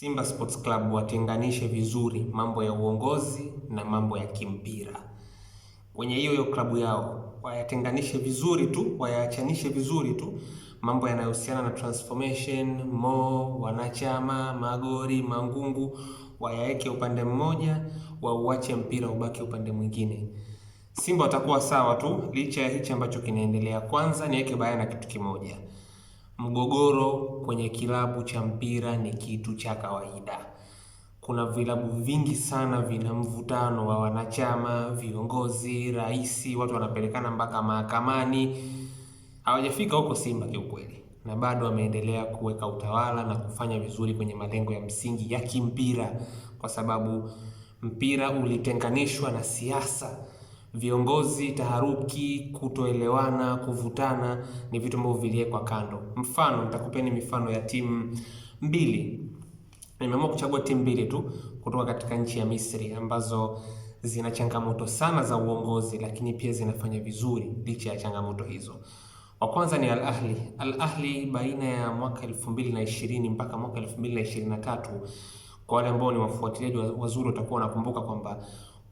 Simba Sports Club watenganishe vizuri mambo ya uongozi na mambo ya kimpira. Kwenye hiyo klabu yao wayatenganishe vizuri tu, wayaachanishe vizuri tu mambo yanayohusiana na transformation, wanachama, magori, mangungu, wayaweke upande mmoja, wauache mpira ubaki upande mwingine. Simba watakuwa sawa tu licha ya hichi ambacho kinaendelea. Kwanza niweke bayana kitu kimoja. Mgogoro kwenye kilabu cha mpira ni kitu cha kawaida. Kuna vilabu vingi sana vina mvutano wa wanachama, viongozi, rais, watu wanapelekana mpaka mahakamani. Hawajafika huko Simba kiukweli, na bado wameendelea kuweka utawala na kufanya vizuri kwenye malengo ya msingi ya kimpira, kwa sababu mpira ulitenganishwa na siasa. Viongozi, taharuki, kutoelewana, kuvutana ni vitu ambavyo viliwekwa kando. Mfano, nitakupeni mifano ya timu mbili. Nimeamua kuchagua timu mbili tu kutoka katika nchi ya Misri ambazo zina changamoto sana za uongozi, lakini pia zinafanya vizuri licha ya changamoto hizo. Wa kwanza ni Al Ahly. Al Ahly baina ya mwaka 2020 mpaka mwaka 2023, kwa wale ambao ni wafuatiliaji wazuri watakuwa wanakumbuka kwamba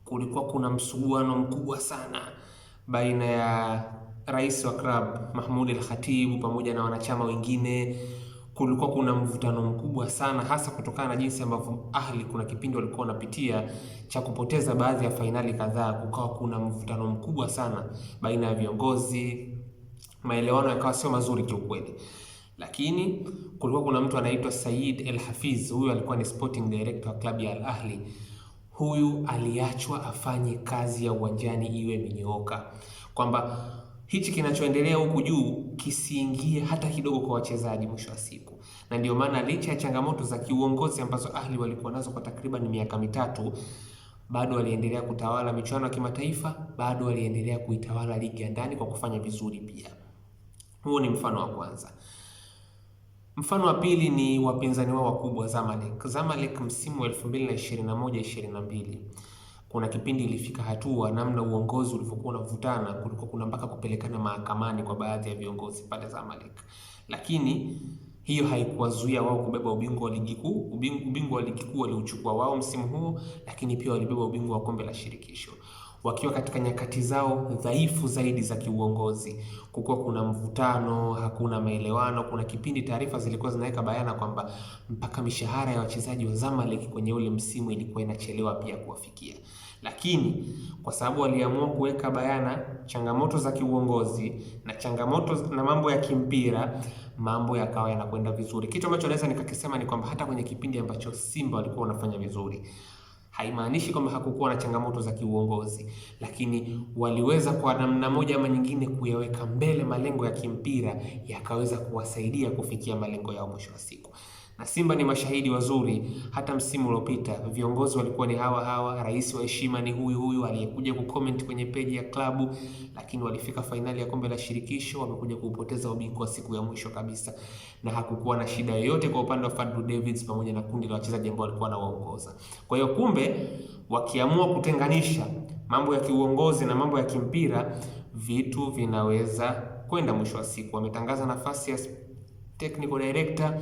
kulikuwa kuna msuguano mkubwa sana baina ya rais wa club Mahmoud al-Khatib pamoja na wanachama wengine. Kulikuwa kuna mvutano mkubwa sana, hasa kutokana na jinsi ambavyo Ahli kuna kipindi walikuwa wanapitia cha kupoteza baadhi ya fainali kadhaa. Kukawa kuna mvutano mkubwa sana baina ya viongozi, maelewano yakawa sio mazuri kiukweli. Lakini kulikuwa kuna mtu anaitwa Said El Hafiz. Huyu alikuwa ni sporting director wa klabu ya Al Ahli. Huyu aliachwa afanye kazi ya uwanjani iwe imenyooka, kwamba hichi kinachoendelea huku juu kisiingie hata kidogo kwa wachezaji mwisho wa siku. Na ndio maana licha ya changamoto za kiuongozi ambazo Ahli walikuwa nazo kwa takriban miaka mitatu, bado waliendelea kutawala michuano ya kimataifa, bado waliendelea kuitawala ligi ya ndani kwa kufanya vizuri pia. Huo ni mfano wa kwanza. Mfano wa pili ni wapinzani wao wakubwa Zamalek. Zamalek msimu wa 2021-22 kuna kipindi ilifika hatua namna uongozi ulivyokuwa unavutana, kulikuwa kuna mpaka kupelekana mahakamani kwa baadhi ya viongozi pale Zamalek. Lakini hiyo haikuwazuia wao kubeba ubingwa wa ligi kuu. Ubingwa wa ligi kuu waliuchukua wao msimu huo, lakini pia walibeba ubingwa wa kombe la shirikisho wakiwa katika nyakati zao dhaifu zaidi za kiuongozi. Kukuwa kuna mvutano, hakuna maelewano. Kuna kipindi taarifa zilikuwa zinaweka bayana kwamba mpaka mishahara ya wachezaji wa Zamalek kwenye ule msimu ilikuwa inachelewa pia kuwafikia. Lakini kwa sababu waliamua kuweka bayana changamoto za kiuongozi na changamoto na mambo ya kimpira, mambo yakawa yanakwenda vizuri. Kitu ambacho naweza nikakisema ni kwamba hata kwenye kipindi ambacho Simba walikuwa wanafanya vizuri, haimaanishi kwamba hakukuwa na changamoto za kiuongozi, lakini waliweza kwa namna moja ama nyingine kuyaweka mbele malengo ya kimpira, yakaweza kuwasaidia kufikia malengo yao mwisho wa siku. Na Simba ni mashahidi wazuri. Hata msimu uliopita viongozi walikuwa ni hawa, rais wa heshima ni huyu aliyekuja kucomment kwenye peji ya klabu, lakini walifika fainali ya kombe la shirikisho, wamekuja kupoteza ubingwa siku ya mwisho kabisa, na hakukuwa na shida yoyote kwa upande wa Fadlu Davids pamoja na kundi la wachezaji ambao walikuwa wanawaongoza. Kwa hiyo kumbe, wakiamua kutenganisha mambo ya kiuongozi na mambo ya kimpira, vitu vinaweza kwenda mwisho wa siku. Wametangaza nafasi ya technical director,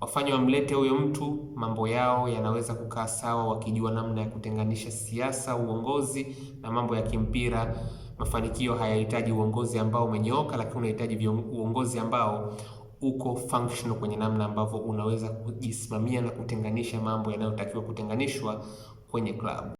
wafanye wamlete huyo mtu, mambo yao yanaweza kukaa sawa wakijua namna ya kutenganisha siasa, uongozi na mambo ya kimpira. Mafanikio hayahitaji uongozi ambao umenyooka, lakini unahitaji uongozi ambao uko functional kwenye namna ambavyo unaweza kujisimamia na kutenganisha mambo yanayotakiwa kutenganishwa kwenye klabu.